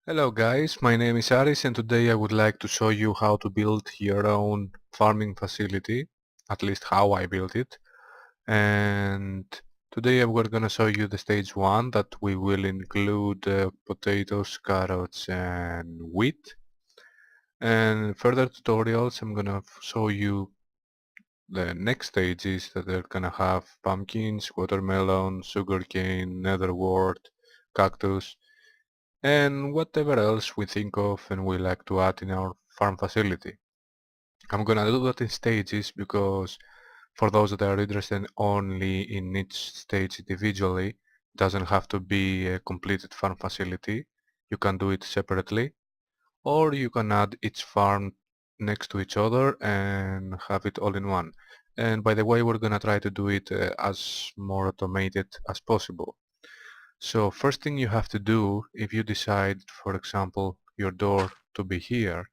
Hello guys, my name is Aris and today I would like to show you how to build your own farming facility, at least how I built it. And today we're gonna show you the stage 1 that we will include potatoes, carrots and wheat. And further tutorials I'm gonna show you the next stages that they're gonna have pumpkins, watermelon, sugarcane, nether wart, cactus and whatever else we think of and we like to add in our farm facility. I'm gonna do that in stages because for those that are interested only in each stage individually, it doesn't have to be a completed farm facility. You can do it separately, or you can add each farm next to each other and have it all in one. And by the way, we're gonna try to do it as more automated as possible. So first thing you have to do, if you decide, for example, your door to be here,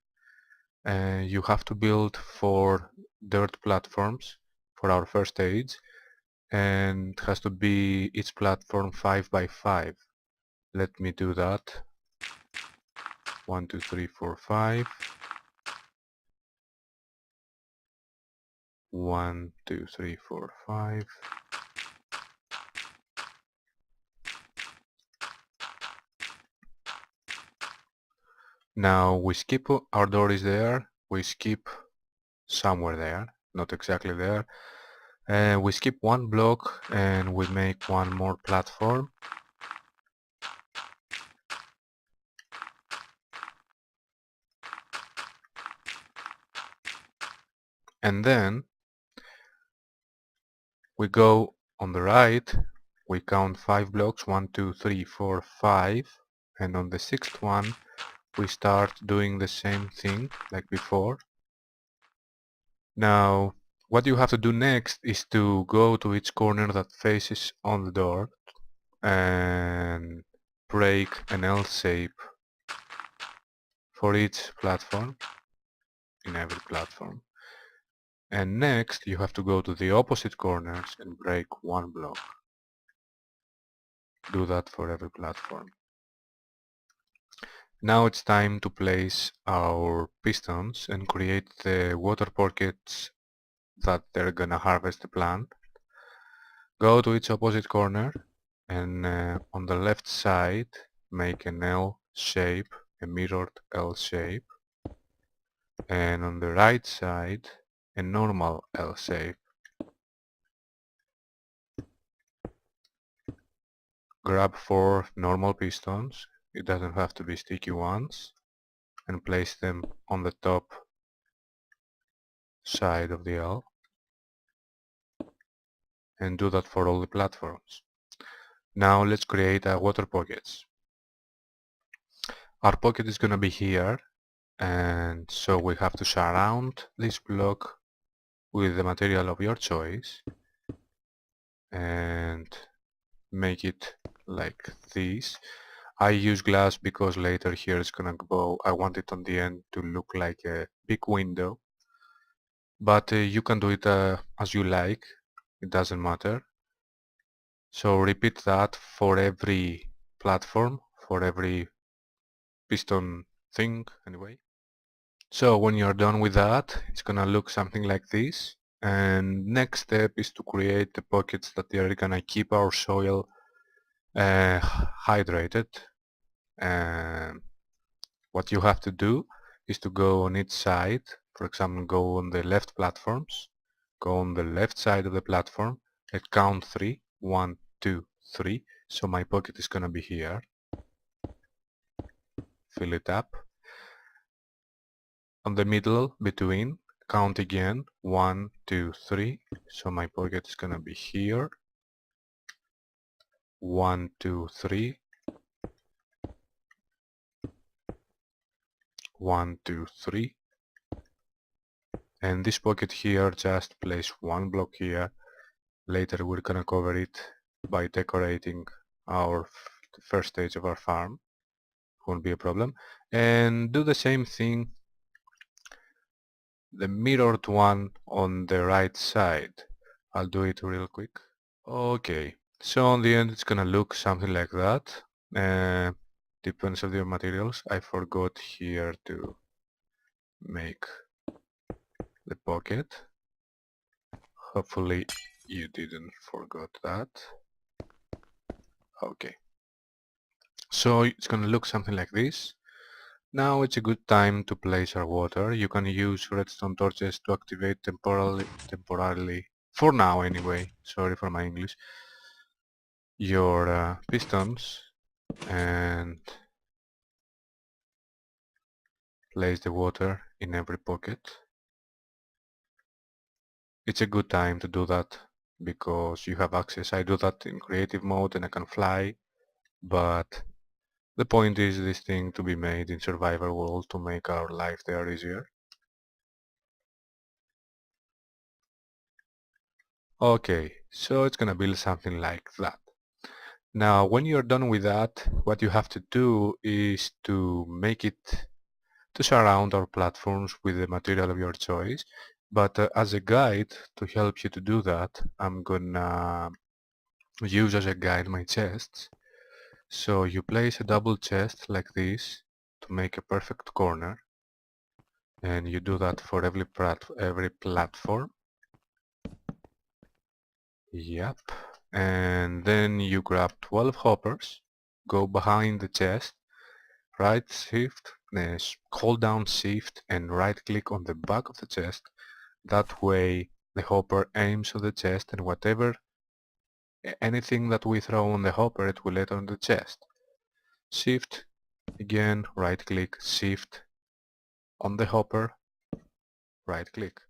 you have to build 4 dirt platforms for our first stage, and it has to be each platform 5 by 5. Let me do that. 1, 2, 3, 4, 5. 1, 2, 3, 4, 5. Now we skip, our door is there, we skip somewhere there, not exactly there. We skip one block and we make one more platform. And then we go on the right, we count 5 blocks, 1, 2, 3, 4, 5. And on the 6th one, we start doing the same thing like before. Now, what you have to do next is to go to each corner that faces on the door and break an L shape for each platform, in every platform. And next you have to go to the opposite corners and break one block. Do that for every platform. Now it's time to place our pistons and create the water pockets that they're gonna harvest the plant. Go to each opposite corner and on the left side make an L shape, a mirrored L shape, and on the right side a normal L shape. Grab 4 normal pistons, it doesn't have to be sticky ones, and place them on the top side of the L, and do that for all the platforms. Now let's create our water pockets. Our pocket is gonna be here, and so we have to surround this block with the material of your choice and make it like this. I use glass because later here it's gonna go, I want it on the end to look like a big window, but you can do it as you like, it doesn't matter. So repeat that for every platform, for every piston thing anyway. So when you're done with that, it's gonna look something like this. And next step is to create the pockets that are gonna keep our soil hydrated. And what you have to do is to go on each side. For example, go on the left platforms, go on the left side of the platform and count 3. 1, 2, 3. So my pocket is gonna be here. Fill it up. On the middle between, count again. 1, 2, 3. So my pocket is gonna be here. 1, 2, 3. 1, 2, 3. And this pocket here, just place one block here. Later we're gonna cover it by decorating our first stage of our farm. Won't be a problem. And do the same thing, the mirrored one on the right side. I'll do it real quick. Okay, so on the end it's gonna look something like that. Depends on your materials. I forgot here to make the pocket. Hopefully you didn't forget that. Okay. So it's gonna look something like this. Now it's a good time to place our water. You can use redstone torches to activate temporarily, for now anyway, sorry for my English, your pistons, and place the water in every pocket. It's a good time to do that because you have access. I do that in creative mode and I can fly, but the point is this thing to be made in survival world to make our life there easier. Okay, so it's gonna build something like that. Now, when you're done with that, what you have to do is to make it to surround our platforms with the material of your choice. But as a guide to help you to do that, I'm gonna use as a guide my chests. So you place a double chest like this to make a perfect corner, and you do that for every platform. Yep. And then you grab 12 hoppers, go behind the chest, right shift, hold down shift and right click on the back of the chest. That way the hopper aims on the chest and whatever, anything that we throw on the hopper, it will land on the chest. Shift, again, right click, shift on the hopper, right click.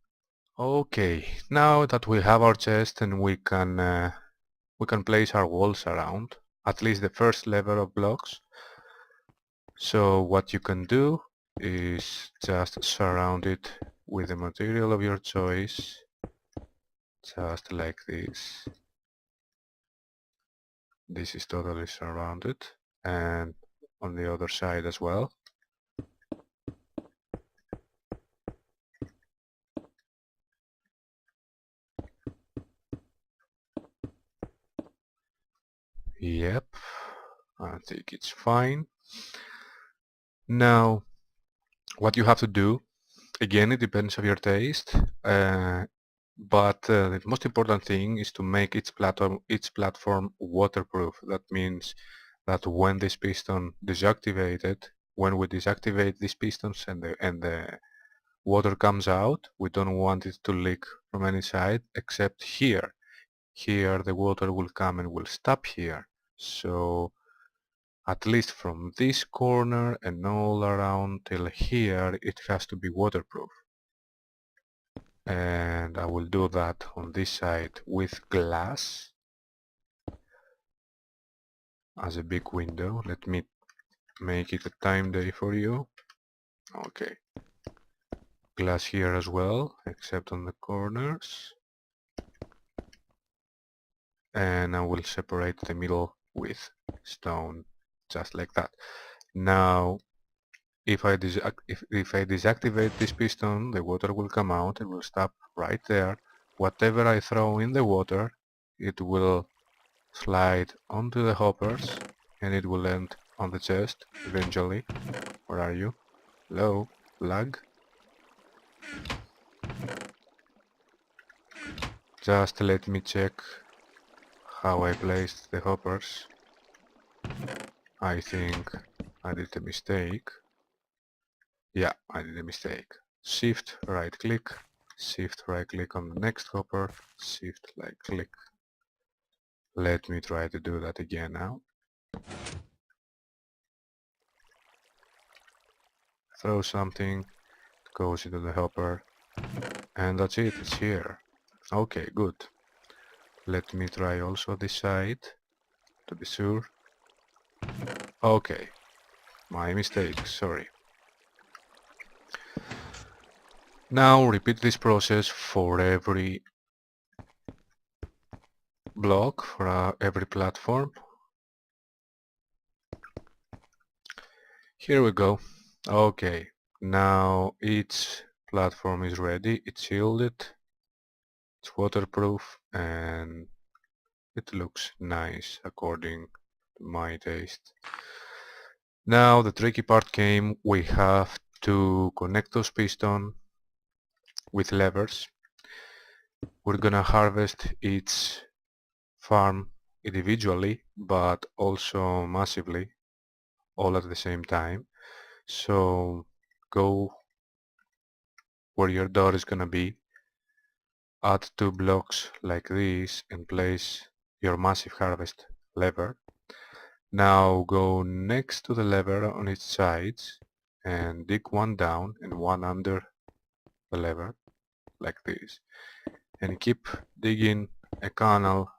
Okay, now that we have our chest and we can place our walls around, at least the first level of blocks. So what you can do is just surround it with the material of your choice, just like this. This is totally surrounded, and on the other side as well. Yep, I think it's fine. Now, what you have to do, again, it depends on your taste, but the most important thing is to make each platform waterproof. That means that when this piston deactivated, when we deactivate these pistons and the water comes out, we don't want it to leak from any side except here. Here the water will come and will stop here. So at least from this corner and all around till here, it has to be waterproof. And I will do that on this side with glass as a big window. Let me make it a time day for you. Okay. Glass here as well, except on the corners. And I will separate the middle with stone, just like that. Now, if I deactivate this piston, the water will come out, it will stop right there. Whatever I throw in the water, it will slide onto the hoppers and it will land on the chest eventually. Where are you? Hello? Lag? Just let me check how I placed the hoppers. I think I did a mistake. Yeah, I did a mistake. Shift right click on the next hopper, shift right click. Let me try to do that again now. Throw something, it goes into the hopper, and that's it, it's here. Okay, good. Let me try also this side, to be sure. Okay, my mistake, sorry. Now repeat this process for every block, for every platform. Here we go. Okay, now each platform is ready, it's shielded, it's waterproof, and it looks nice according to my taste. Now the tricky part came. We have to connect those pistons with levers. We're gonna harvest each farm individually, but also massively, all at the same time. So go where your door is gonna be, add 2 blocks like this and place your massive harvest lever. Now go next to the lever on its sides and dig one down and one under the lever like this, and keep digging a canal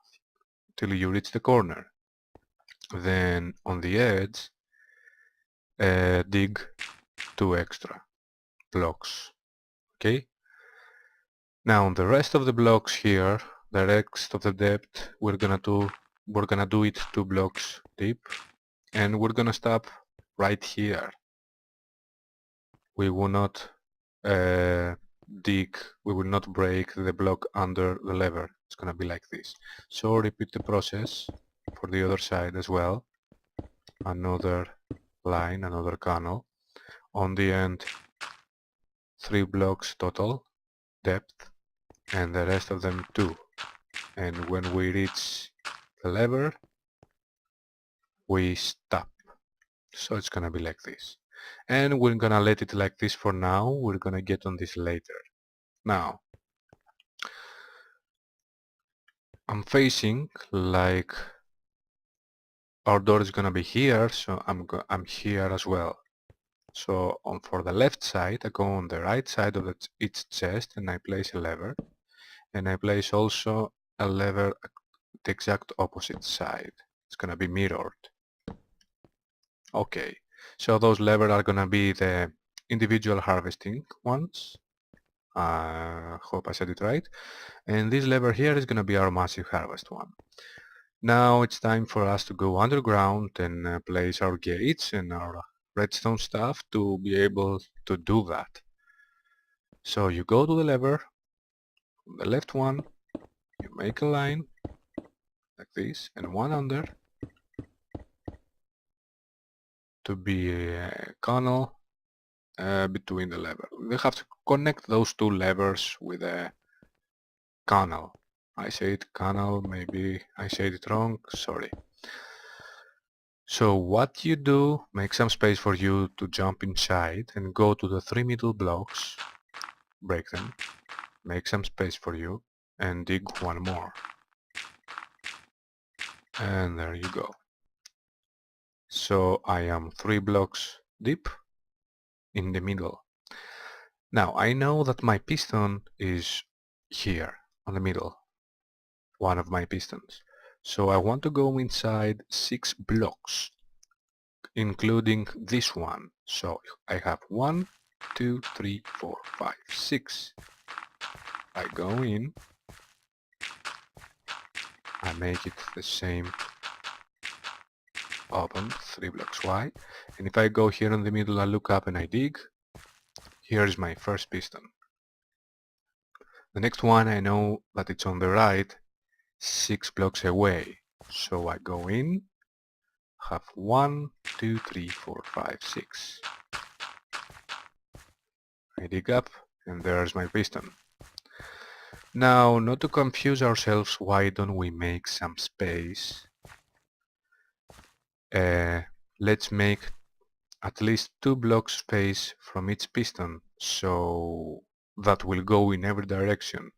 till you reach the corner. Then on the edge dig 2 extra blocks. Okay, now on the rest of the blocks here, the rest of the depth, we're gonna do it 2 blocks deep, and we're gonna stop right here. We will not uh, dig, we will not break the block under the lever. It's gonna be like this. So repeat the process for the other side as well. Another line, another canal. On the end, 3 blocks total depth, and the rest of them 2. And when we reach the lever, we stop. So it's gonna be like this. And we're gonna let it like this for now. We're gonna get on this later. Now, I'm facing like our door is gonna be here, so I'm here as well. So for the left side, I go on the right side of its chest and I place a lever. And I place also a lever the exact opposite side. It's gonna be mirrored. Okay, so those levers are gonna be the individual harvesting ones. Hope I said it right. And this lever here is gonna be our massive harvest one. Now it's time for us to go underground and place our gates and our redstone stuff to be able to do that. So you go to the lever, the left one, you make a line like this and one under to be a canal between the lever. We have to connect those 2 levers with a canal. I say it canal, maybe I said it wrong, sorry. So what you do, make some space for you to jump inside and go to the 3 middle blocks, break them, make some space for you and dig one more. And there you go. So I am 3 blocks deep in the middle. Now I know that my piston is here on the middle, one of my pistons. So I want to go inside 6 blocks, including this one. So I have 1, 2, 3, 4, 5, 6. I go in, I make it the same open, 3 blocks wide, and if I go here in the middle, I look up and I dig, here's my first piston. The next one I know that it's on the right, 6 blocks away, so I go in, have 1, 2, 3, 4, 5, 6. I dig up, and there's my piston. Now, not to confuse ourselves, why don't we make some space? Let's make at least 2 blocks space from each piston, so that will go in every direction.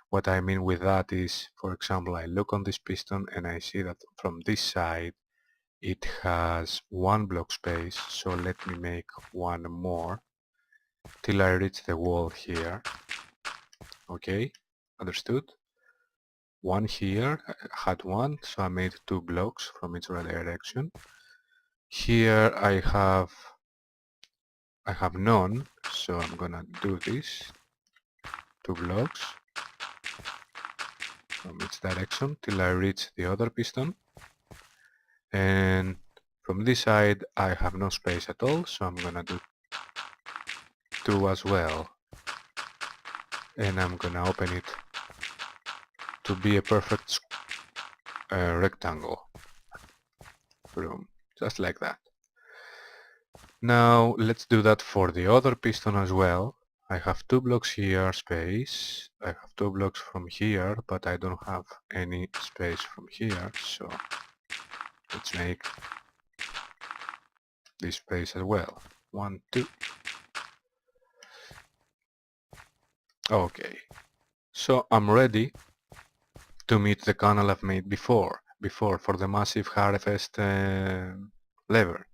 What I mean with that is, for example, I look on this piston and I see that from this side it has 1 block space, so let me make one more till I reach the wall here. Okay, understood? One here, I had one, so I made 2 blocks from each direction. Here I have none, so I'm gonna do this, 2 blocks from each direction till I reach the other piston. And from this side I have no space at all, so I'm gonna do 2 as well. And I'm gonna open it to be a perfect rectangle room, just like that. Now let's do that for the other piston as well. I have 2 blocks here, space. I have 2 blocks from here, but I don't have any space from here, so let's make this space as well. 1, 2. Okay. So I'm ready to meet the canal I've made before for the massive harvest lever.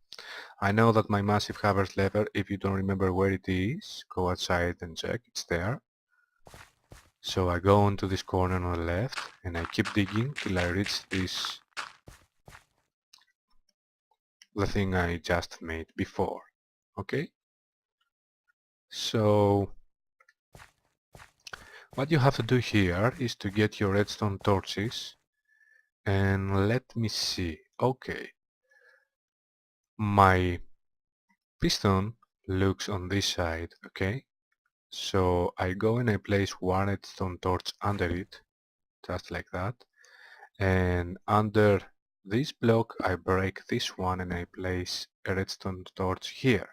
I know that my massive harvest lever, if you don't remember where it is, go outside and check, it's there. So I go into this corner on the left and I keep digging till I reach this, the thing I just made before. Okay? So what you have to do here is to get your redstone torches and let me see. Okay. My piston looks on this side, okay? So I go and I place one redstone torch under it, just like that. And under this block I break this one and I place a redstone torch here.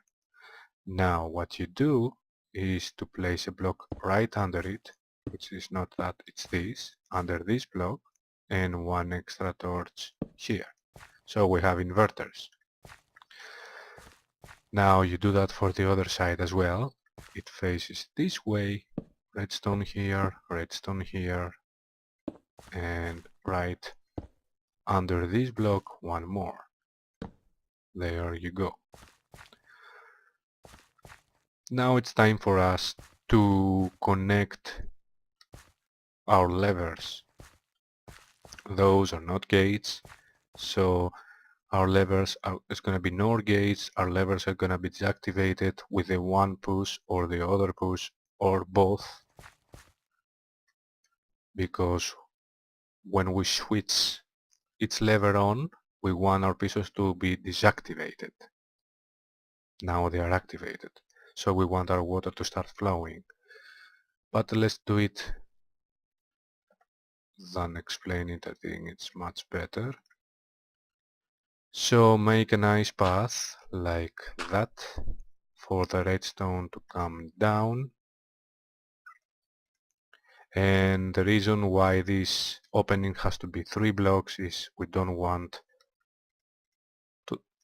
Now what you do is to place a block right under it, which is not that, it's this, under this block, and one extra torch here. So we have inverters. Now you do that for the other side as well. It faces this way, redstone here, and right under this block one more. There you go. Now it's time for us to connect our levers. Those are not gates, so our levers are, it's going to be NOR gates. Our levers are going to be deactivated with a one push or the other push or both, because when we switch its lever on, we want our pieces to be deactivated. Now they are activated, so we want our water to start flowing. But let's do it than explain it. I think it's much better. So make a nice path like that for the redstone to come down. And the reason why this opening has to be 3 blocks is we don't want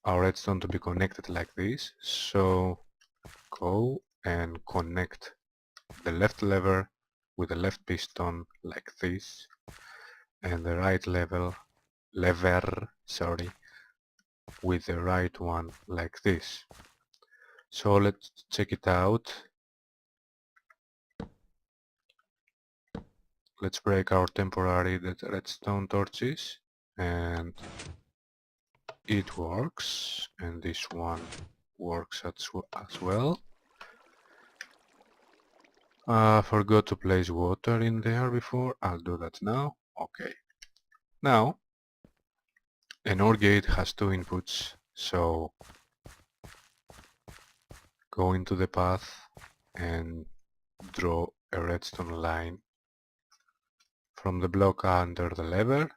our redstone to be connected like this. So go and connect the left lever with the left piston like this, and the right lever with the right one like this. So let's check it out. Let's break our temporary redstone torches, and it works, and this one works as well. Forgot to place water in there before. I'll do that now. Okay. Now, an OR gate has 2 inputs, so go into the path and draw a redstone line from the block under the lever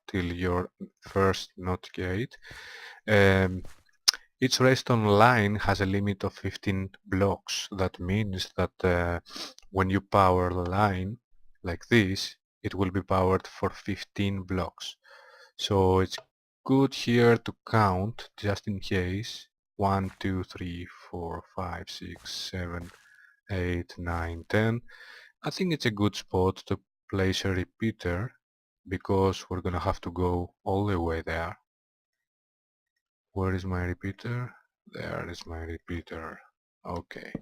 till your first NOT gate. Each redstone line has a limit of 15 blocks. That means that when you power the line like this, it will be powered for 15 blocks. So it's good here to count just in case. 1, 2, 3, 4, 5, 6, 7, 8, 9, 10. I think it's a good spot to place a repeater because we're gonna have to go all the way there. Where is my repeater? There is my repeater. Okay.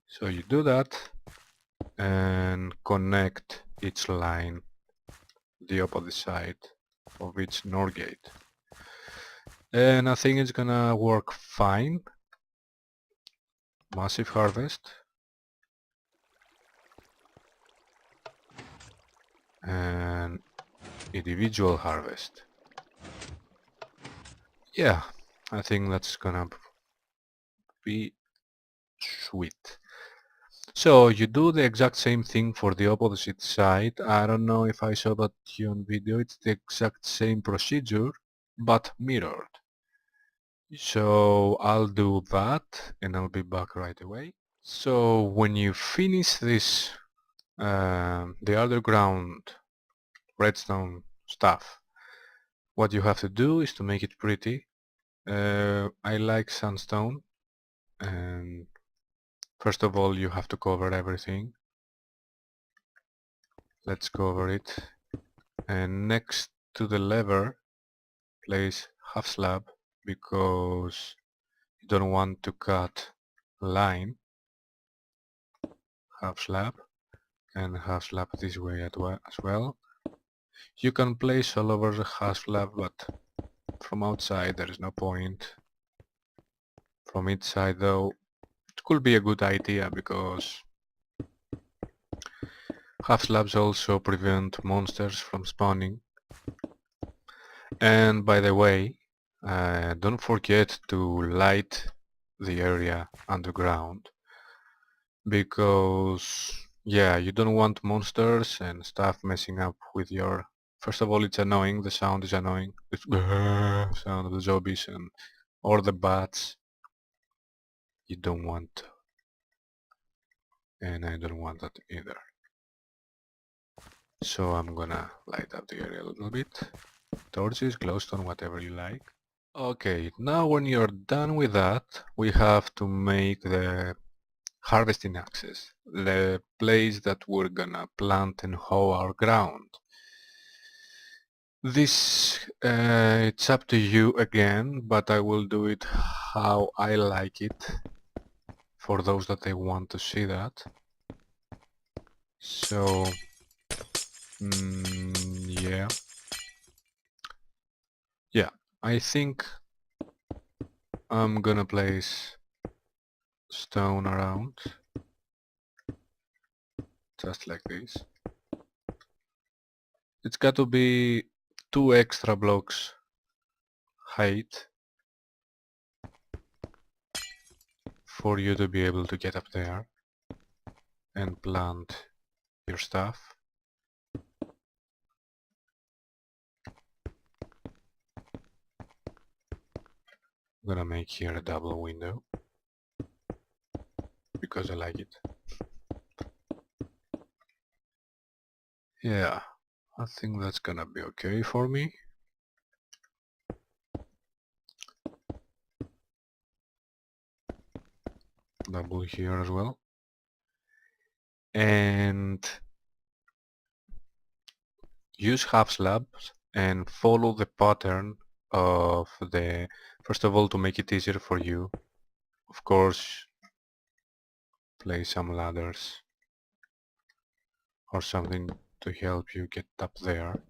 So you do that and connect each line the opposite side of each NOR gate. And I think it's gonna work fine. Massive harvest. And individual harvest. Yeah, I think that's gonna be sweet. So you do the exact same thing for the opposite side. I don't know if I saw that on video. It's the exact same procedure, but mirrored. So I'll do that and I'll be back right away. So when you finish this, the underground redstone stuff, what you have to do is to make it pretty. I like sandstone, and first of all you have to cover everything. Let's cover it, and next to the lever place half slab because you don't want to cut line. Half slab and half slab this way as well. You can place all over the half slab, but from outside there is no point. From inside though, it could be a good idea because half slabs also prevent monsters from spawning. And by the way, don't forget to light the area underground because yeah, you don't want monsters and stuff messing up with your... First of all, it's annoying, the sound is annoying. It's sound of the zombies and or the bats. You don't want, and I don't want that either. So I'm gonna light up the area a little bit. Torches, glowstone, whatever you like. Okay, now when you're done with that, we have to make the harvesting axis, the place that we're gonna plant and hoe our ground. This, it's up to you again, but I will do it how I like it, for those that they want to see that. So, yeah. Yeah, I think I'm gonna place stone around, just like this. It's got to be 2 extra blocks height for you to be able to get up there and plant your stuff. I'm gonna make here a double window because I like it. Yeah, I think that's gonna be okay for me. Double here as well. And use half slabs and follow the pattern of the... First of all, to make it easier for you, of course, place some ladders or something to help you get up there.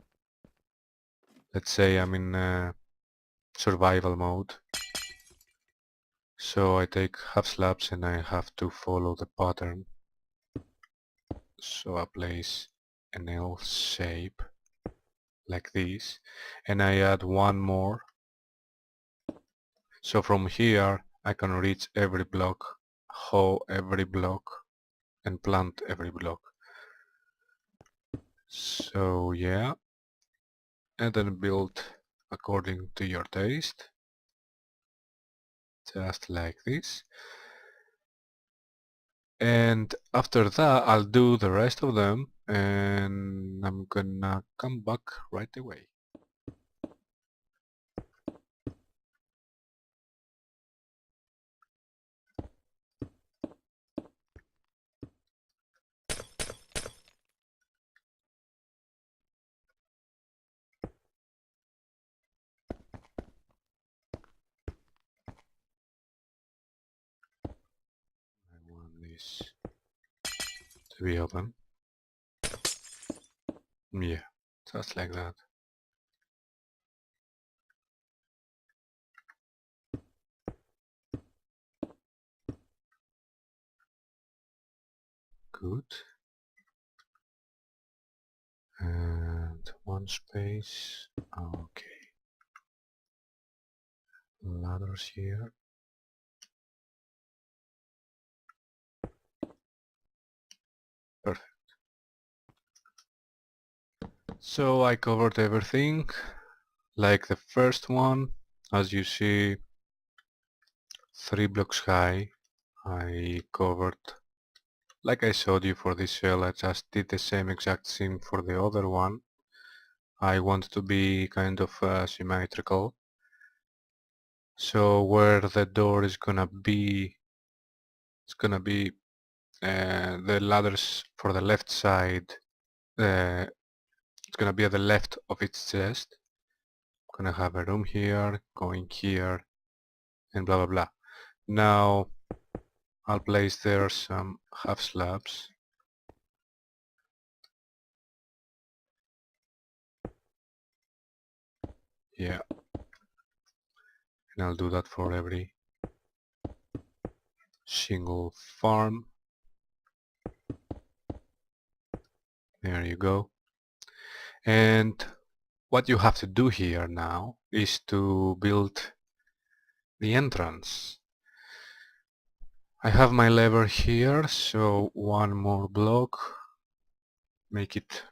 Let's say I'm in survival mode, so I take half slabs and I have to follow the pattern. So I place an L shape like this, and I add one more. So from here I can reach every block, hoe every block, and plant every block. So yeah, and then build according to your taste, just like this. And after that I'll do the rest of them and I'm gonna come back right away. I want this to be open. Yeah, just like that. Good. And one space. Okay. Ladders here. Perfect. So I covered everything like the first one. As you see, 3 blocks high. I covered, like I showed you for this shell, I just did the same exact thing for the other one. I want to be kind of symmetrical. So where the door is gonna be, it's gonna be the ladders for the left side. It's gonna be at the left of its chest. I'm gonna have a room here, going here, and blah blah blah. Now I'll place there some half slabs. Yeah, and I'll do that for every single farm. There you go. And what you have to do here now is to build the entrance. I have my lever here, so one more block. Make it,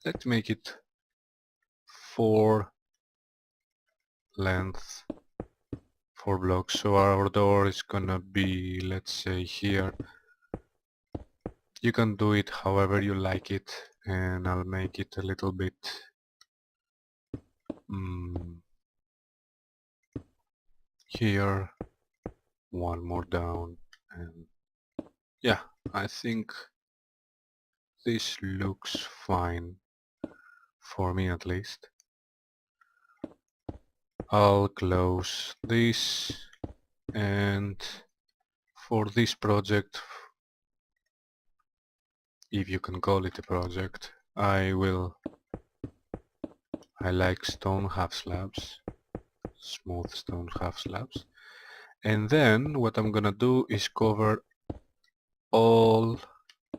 let's make it 4 length, 4 blocks. So our door is gonna be, let's say here. You can do it however you like it, and I'll make it a little bit here, one more down, and yeah, I think this looks fine for me at least. I'll close this, and for this project, if you can call it a project, I like stone half slabs, smooth stone half slabs. And then what I'm gonna do is cover all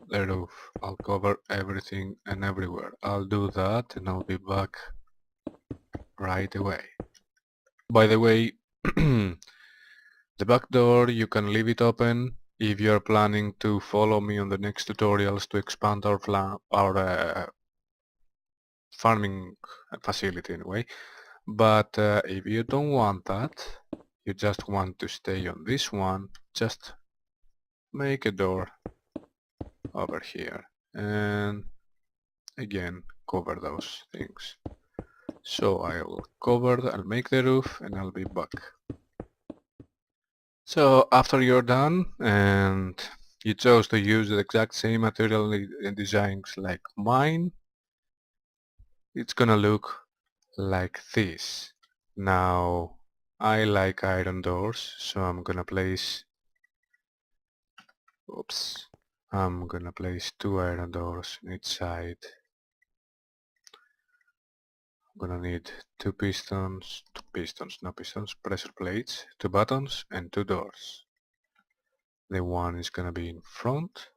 the roof. I'll cover everything and everywhere. I'll do that and I'll be back right away. By the way, the back door, you can leave it open if you're planning to follow me on the next tutorials to expand our farming facility anyway. But if you don't want that, you just want to stay on this one, just make a door over here and again cover those things. So I'll make the roof and I'll be back. So after you're done and you chose to use the exact same material and designs like mine, it's gonna look like this. Now I like iron doors, so I'm gonna place I'm gonna place 2 iron doors on each side. I'm gonna need 2 pistons, pressure plates, 2 buttons and 2 doors. The one is gonna be in front,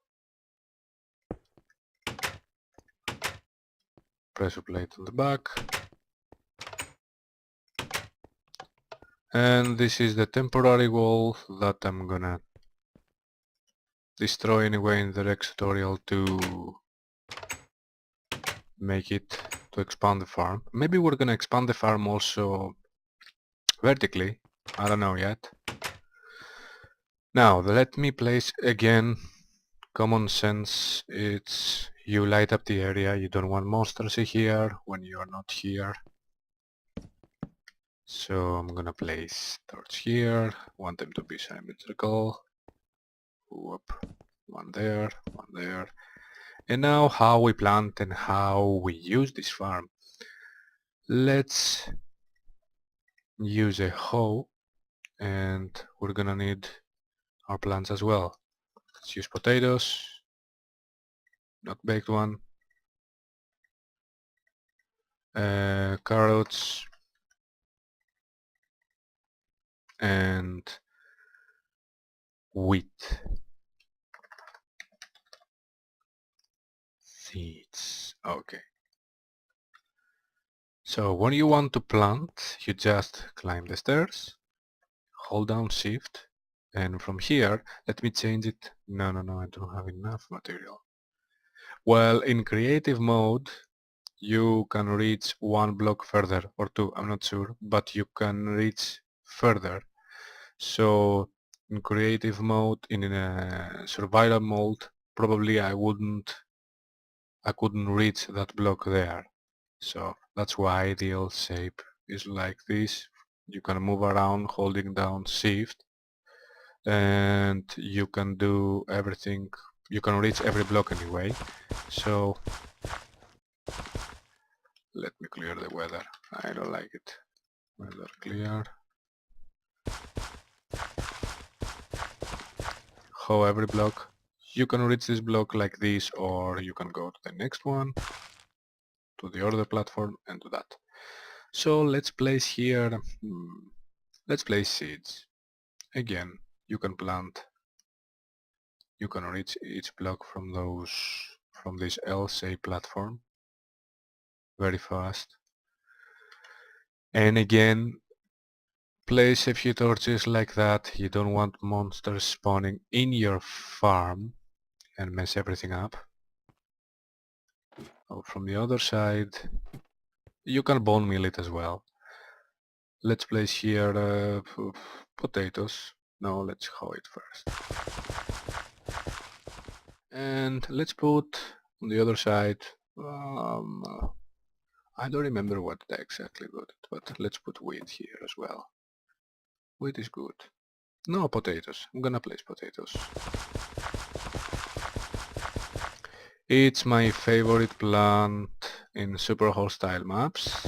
pressure plate on the back, and this is the temporary wall that I'm gonna destroy anyway in the next tutorial to make it to expand the farm. Maybe we're gonna expand the farm also vertically, I don't know yet. Now let me place again common sense. It's you light up the area, you don't want monsters here when you're not here. So I'm gonna place torch here, want them to be symmetrical. Whoop, one there, one there. And now how we plant and how we use this farm. Let's use a hoe and we're gonna need our plants as well. Let's use potatoes, not baked one, carrots, and wheat seeds. Okay. So when you want to plant, you just climb the stairs, hold down shift, and from here, let me change it. No, I don't have enough material. Well, in creative mode, you can reach 1 block further, or 2, I'm not sure, but you can reach further. So in creative mode, in a survival mode, probably I couldn't reach that block there. So that's why the L shape is like this. You can move around holding down shift and you can do everything. You can reach every block anyway. So let me clear the weather. I don't like it. Weather clear. How every block. You can reach this block like this, or you can go to the next one, to the other platform, and do that. So let's place here, let's place seeds. Again, you can plant, you can reach each block from this L-shaped platform very fast. And again, place a few torches like that. You don't want monsters spawning in your farm and mess everything up. Oh, from the other side, you can bone meal it as well. Let's place here potatoes. No, let's hoe it first. And let's put on the other side, I don't remember what I exactly got it, but let's put wheat here as well. Wheat is good. No, potatoes. I'm gonna place potatoes. It's my favorite plant in super hostile maps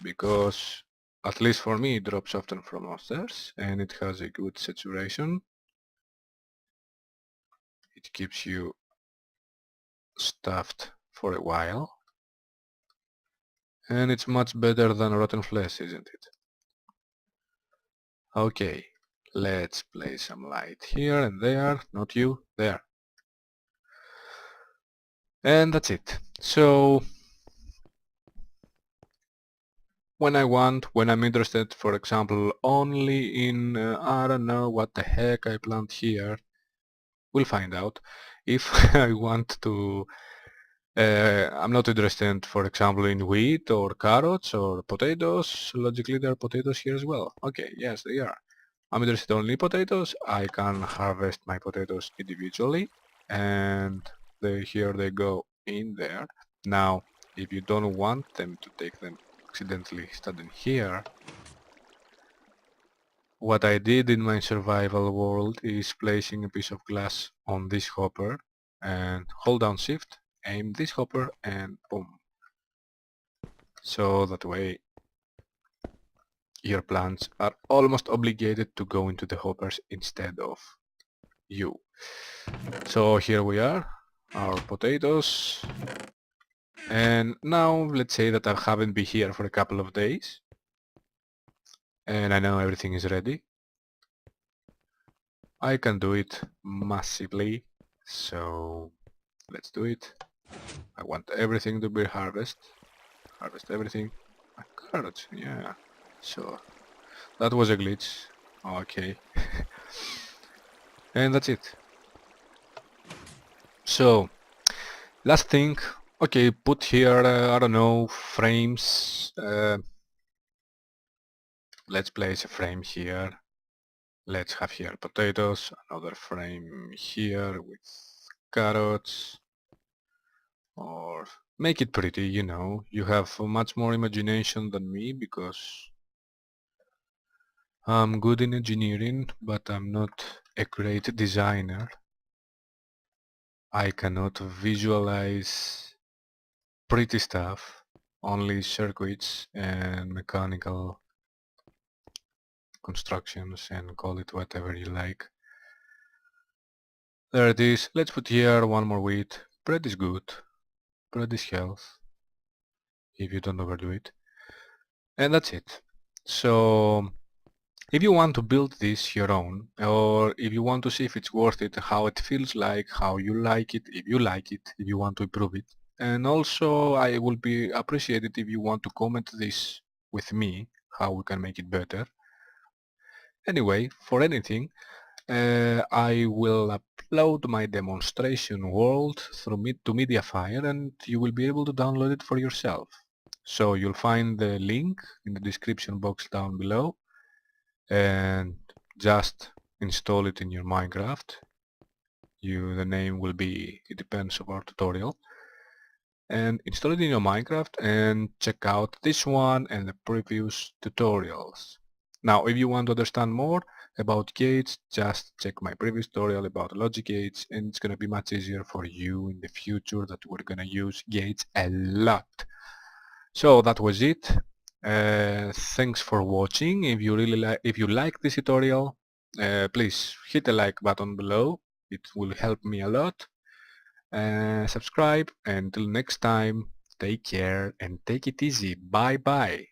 because, at least for me, it drops often from monsters and it has a good saturation. It keeps you stuffed for a while. And it's much better than rotten flesh, isn't it? Okay, let's place some light here and there. Not you, there. And that's it. So when I'm interested, for example, only in, I don't know what the heck I plant here, we'll find out. If I want to, I'm not interested, for example, in wheat or carrots or potatoes. Logically, there are potatoes here as well. Okay, yes, they are. I'm interested only in potatoes. I can harvest my potatoes individually, and here they go in there. Now, if you don't want them to take them accidentally standing here, what I did in my survival world is placing a piece of glass on this hopper and hold down shift, aim this hopper and boom. So that way your plants are almost obligated to go into the hoppers instead of you. So here we are, our potatoes. And now let's say that I haven't been here for a couple of days and I know everything is ready. I can do it massively, so let's do it. I want everything to be harvest everything. Carrots, yeah, sure. That was a glitch. Okay. And that's it. So, last thing, okay, put here, I don't know, frames. Let's place a frame here. Let's have here potatoes, another frame here with carrots. Or make it pretty, you know. You have much more imagination than me because I'm good in engineering, but I'm not a great designer. I cannot visualize pretty stuff, only circuits and mechanical constructions, and call it whatever you like. There it is. Let's put here one more wheat. Bread is good. Bread is health, if you don't overdo it. And that's it. So if you want to build this your own, or if you want to see if it's worth it, how it feels like, how you like it, if you like it, if you want to improve it. And also I will be appreciated if you want to comment this with me, how we can make it better. Anyway, for anything, I will upload my demonstration world to Mediafire and you will be able to download it for yourself. So you'll find the link in the description box down below. And just install it in your Minecraft. The name will be, it depends on our tutorial, and install it in your Minecraft and check out this one and the previous tutorials. Now if you want to understand more about gates, just check my previous tutorial about logic gates, and it's gonna be much easier for you in the future that we're gonna use gates a lot. So that was it. Thanks for watching. If you like this tutorial, please hit the like button below. It will help me a lot. Subscribe. Until next time, take care and take it easy. Bye bye.